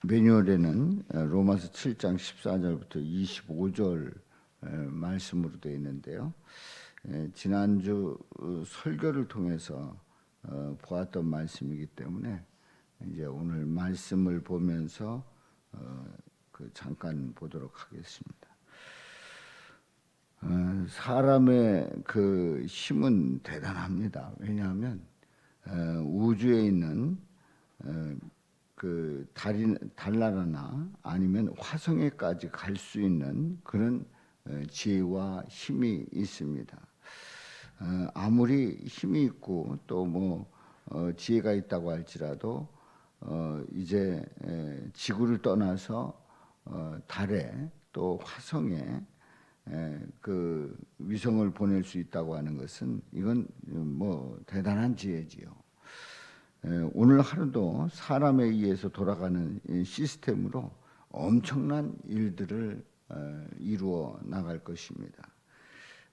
매뉴얼에는 로마서 7장 14절부터 25절 말씀으로 되어 있는데요. 지난주 설교를 통해서 보았던 말씀이기 때문에 이제 오늘 말씀을 보면서 잠깐 보도록 하겠습니다. 사람의 그 힘은 대단합니다. 왜냐하면 우주에 있는 그 달나라나 아니면 화성에까지 갈 수 있는 그런 지혜와 힘이 있습니다. 아무리 힘이 있고 또 뭐 지혜가 있다고 할지라도 이제 지구를 떠나서 달에 또 화성에 그 위성을 보낼 수 있다고 하는 것은 이건 뭐 대단한 지혜지요. 오늘 하루도 사람에 의해서 돌아가는 시스템으로 엄청난 일들을 이루어 나갈 것입니다.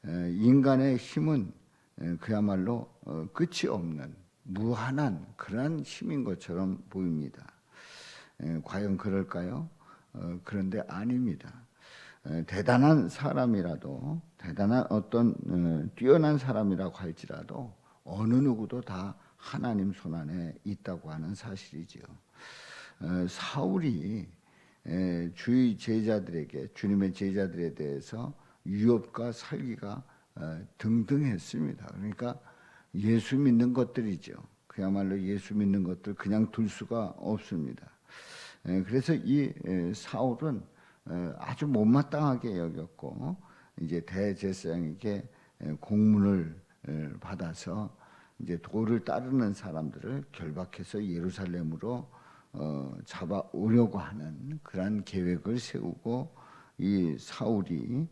인간의 힘은 그야말로 끝이 없는 무한한 그러한 힘인 것처럼 보입니다. 과연 그럴까요? 그런데 아닙니다. 대단한 사람이라도 대단한 어떤 뛰어난 사람이라고 할지라도 어느 누구도 다 하나님 손안에 있다고 하는 사실이지요. 사울이 주의 제자들에게 주님의 제자들에 대해서 유업과 살기가 등등했습니다. 그러니까 예수 믿는 것들이죠. 그야말로 예수 믿는 것들 그냥 둘 수가 없습니다. 그래서 이 사울은 아주 못마땅하게 여겼고 이제 대제사장에게 공문을 받아서 이제 도를 따르는 사람들을 결박해서 예루살렘으로 잡아오려고 하는 그런 계획을 세우고 이 사울이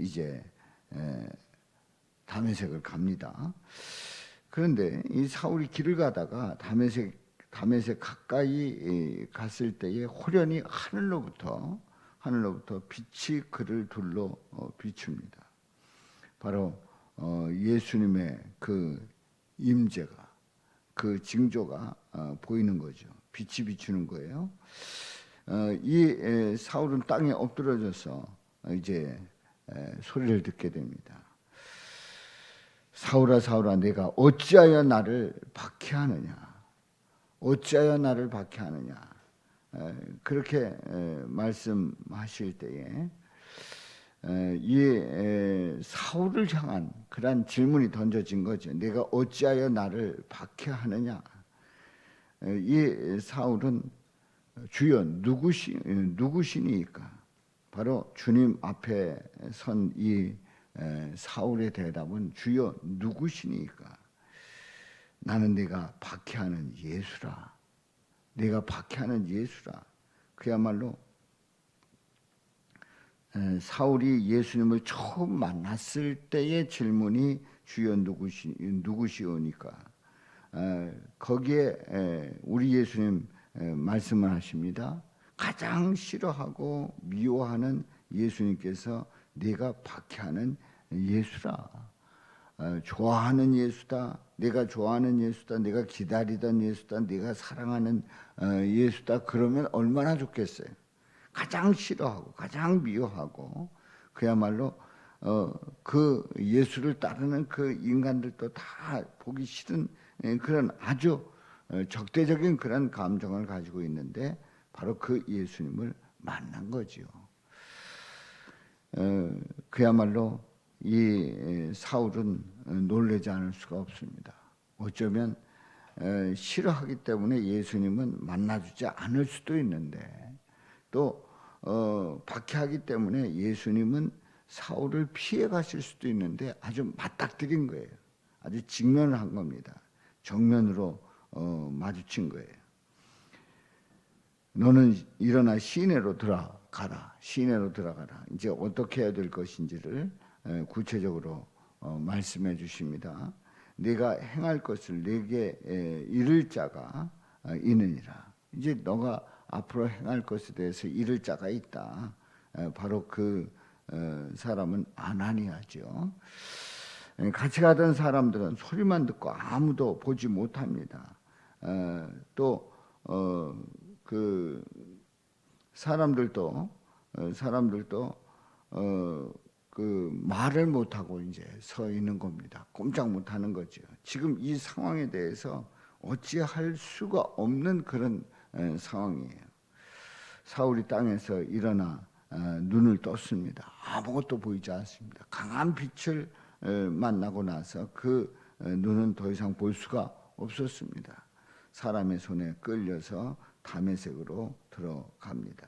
이제 다메섹을 갑니다. 그런데 이 사울이 길을 가다가 다메섹 가까이 갔을 때에 호련히 하늘로부터 빛이 그를 둘러 비춥니다. 바로 예수님의 그 임재가 그 징조가 보이는 거죠. 빛이 비추는 거예요. 이 사울은 땅에 엎드러져서 이제 소리를 듣게 됩니다. 사울아 사울아 내가 어찌하여 나를 박해하느냐? 어찌하여 나를 박해하느냐? 그렇게 말씀하실 때에 이 사울을 향한 그런 질문이 던져진 거죠. 내가 어찌하여 나를 박해하느냐? 이 사울은 주여 누구시니까? 바로 주님 앞에 선 이 사울의 대답은 주여 누구시니까? 나는 내가 박해하는 예수라. 내가 박해하는 예수라. 그야말로 사울이 예수님을 처음 만났을 때의 질문이 주여 누구시오니까 거기에 우리 예수님 말씀을 하십니다. 가장 싫어하고 미워하는 예수님께서 내가 박해하는 예수라. 좋아하는 예수다. 내가 좋아하는 예수다. 내가 기다리던 예수다. 내가 사랑하는 예수다. 그러면 얼마나 좋겠어요. 가장 싫어하고 가장 미워하고 그야말로 그 예수를 따르는 그 인간들도 다 보기 싫은 그런 아주 적대적인 그런 감정을 가지고 있는데 바로 그 예수님을 만난 거지요. 그야말로 이 사울은 놀라지 않을 수가 없습니다. 어쩌면 싫어하기 때문에 예수님은 만나주지 않을 수도 있는데 또 박해하기 때문에 예수님은 사울을 피해 가실 수도 있는데 아주 맞닥뜨린 거예요. 아주 직면을 한 겁니다. 정면으로 마주친 거예요. 너는 일어나 시내로 들어가라. 시내로 들어가라. 이제 어떻게 해야 될 것인지를 구체적으로 말씀해 주십니다. 네가 행할 것을 내게 이를 자가 있느니라. 이제 너가 앞으로 행할 것에 대해서 이를 자가 있다. 바로 그 사람은 아나니아죠. 같이 가던 사람들은 소리만 듣고 아무도 보지 못합니다. 그 사람들도 그 말을 못하고 이제 서 있는 겁니다. 꼼짝 못하는 거죠. 지금 이 상황에 대해서 어찌할 수가 없는 그런 상황이에요. 사울이 땅에서 일어나 눈을 떴습니다. 아무것도 보이지 않습니다. 강한 빛을 만나고 나서 그 눈은 더 이상 볼 수가 없었습니다. 사람의 손에 끌려서 다메섹으로 들어갑니다.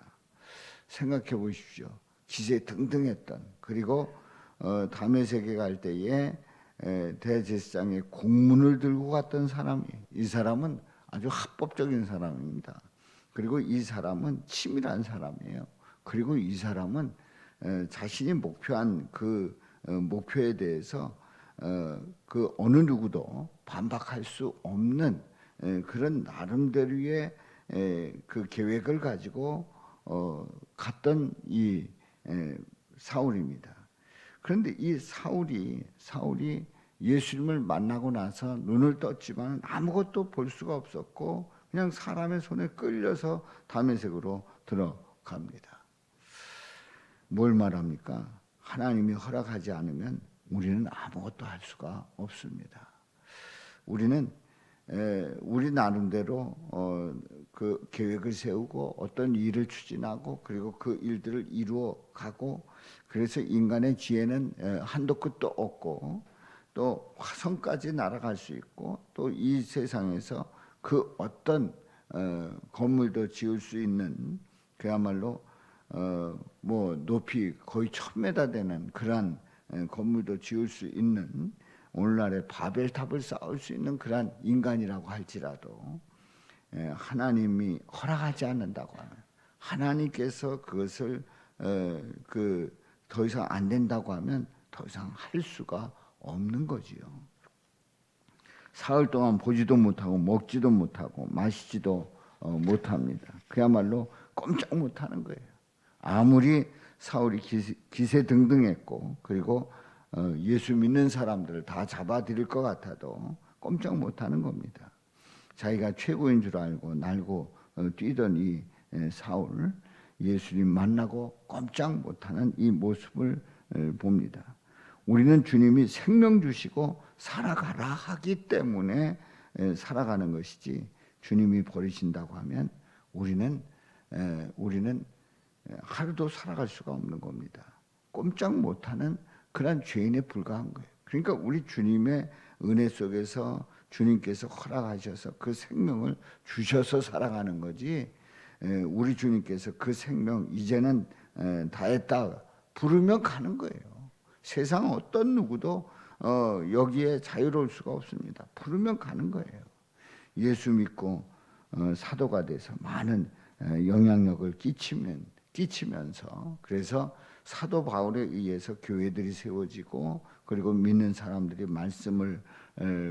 생각해 보십시오. 기세등등했던, 그리고 다메섹에 갈 때에 대제사장의 공문을 들고 갔던 사람이, 이 사람은 아주 합법적인 사람입니다. 그리고 이 사람은 치밀한 사람이에요. 그리고 이 사람은 자신이 목표한 그 목표에 대해서 그 어느 누구도 반박할 수 없는 그런 나름대로의 그 계획을 가지고 갔던 이 사울입니다. 그런데 이 사울이 예수님을 만나고 나서 눈을 떴지만 아무것도 볼 수가 없었고 그냥 사람의 손에 끌려서 다메섹으로 들어갑니다. 뭘 말합니까? 하나님이 허락하지 않으면 우리는 아무것도 할 수가 없습니다. 우리는 우리 나름대로 그 계획을 세우고 어떤 일을 추진하고 그리고 그 일들을 이루어 가고, 그래서 인간의 지혜는 한도 끝도 없고 또 화성까지 날아갈 수 있고 또 이 세상에서 그 어떤 건물도 지을 수 있는, 그야말로 뭐 높이 거의 1000m 되는 그러한 건물도 지을 수 있는, 오늘날의 바벨탑을 쌓을 수 있는 그러한 인간이라고 할지라도 하나님이 허락하지 않는다고 하면, 하나님께서 그것을 더 이상 안 된다고 하면 더 이상 할 수가 없는 거지요. 사흘 동안 보지도 못하고 먹지도 못하고 마시지도 못합니다. 그야말로 꼼짝 못하는 거예요. 아무리 사울이 기세등등했고 그리고 예수 믿는 사람들을 다 잡아들일 것 같아도 꼼짝 못하는 겁니다. 자기가 최고인 줄 알고 날고 뛰던 이 사울, 예수님 만나고 꼼짝 못하는 이 모습을 봅니다. 우리는 주님이 생명 주시고 살아가라 하기 때문에 살아가는 것이지, 주님이 버리신다고 하면 우리는 하루도 살아갈 수가 없는 겁니다. 꼼짝 못하는 그런 죄인에 불과한 거예요. 그러니까 우리 주님의 은혜 속에서 주님께서 허락하셔서 그 생명을 주셔서 살아가는 거지, 우리 주님께서 그 생명 이제는 다 했다 부르면 가는 거예요. 세상 어떤 누구도 여기에 자유로울 수가 없습니다. 부르면 가는 거예요. 예수 믿고 사도가 돼서 많은 영향력을 끼치면서, 그래서 사도 바울에 의해서 교회들이 세워지고 그리고 믿는 사람들이 말씀을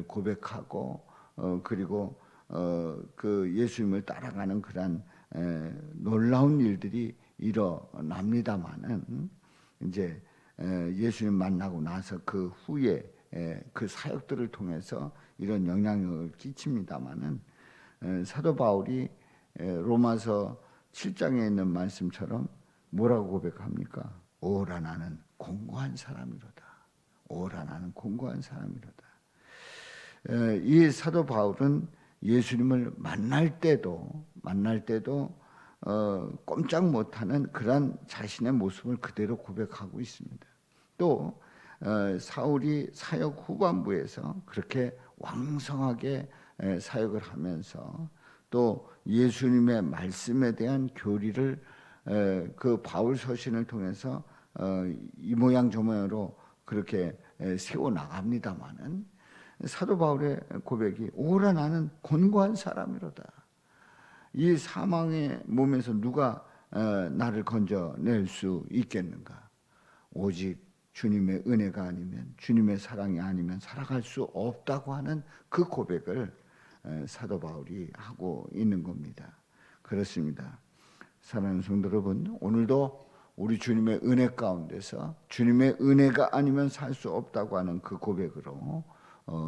고백하고 그리고 그 예수님을 따라가는 그런 놀라운 일들이 일어납니다마는, 이제 예수님 만나고 나서 그 후에 그 사역들을 통해서 이런 영향력을 끼칩니다마는, 사도 바울이 로마서 7장에 있는 말씀처럼 뭐라고 고백합니까? 오라 나는 공고한 사람이로다. 오라 나는 공고한 사람이로다. 이 사도 바울은 예수님을 만날 때도 꼼짝 못하는 그런 자신의 모습을 그대로 고백하고 있습니다. 또 사울이 사역 후반부에서 그렇게 왕성하게 사역을 하면서 또 예수님의 말씀에 대한 교리를 그 바울 서신을 통해서 이 모양 저 모양으로 그렇게 세워 나갑니다마는, 사도 바울의 고백이 오라 나는 곤고한 사람이로다. 이 사망의 몸에서 누가 나를 건져낼 수 있겠는가? 오직 주님의 은혜가 아니면, 주님의 사랑이 아니면 살아갈 수 없다고 하는 그 고백을 사도 바울이 하고 있는 겁니다. 그렇습니다. 사랑하는 성도 여러분, 오늘도 우리 주님의 은혜 가운데서 주님의 은혜가 아니면 살 수 없다고 하는 그 고백으로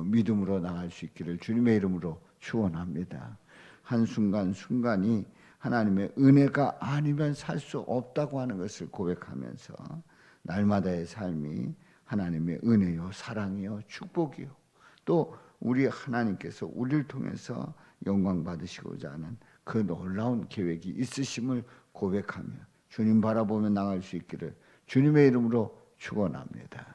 믿음으로 나갈 수 있기를 주님의 이름으로 축원합니다. 한순간순간이 하나님의 은혜가 아니면 살 수 없다고 하는 것을 고백하면서 날마다의 삶이 하나님의 은혜요 사랑이요 축복이요 또 우리 하나님께서 우리를 통해서 영광 받으시고자 하는 그 놀라운 계획이 있으심을 고백하며 주님 바라보며 나갈 수 있기를 주님의 이름으로 축원합니다.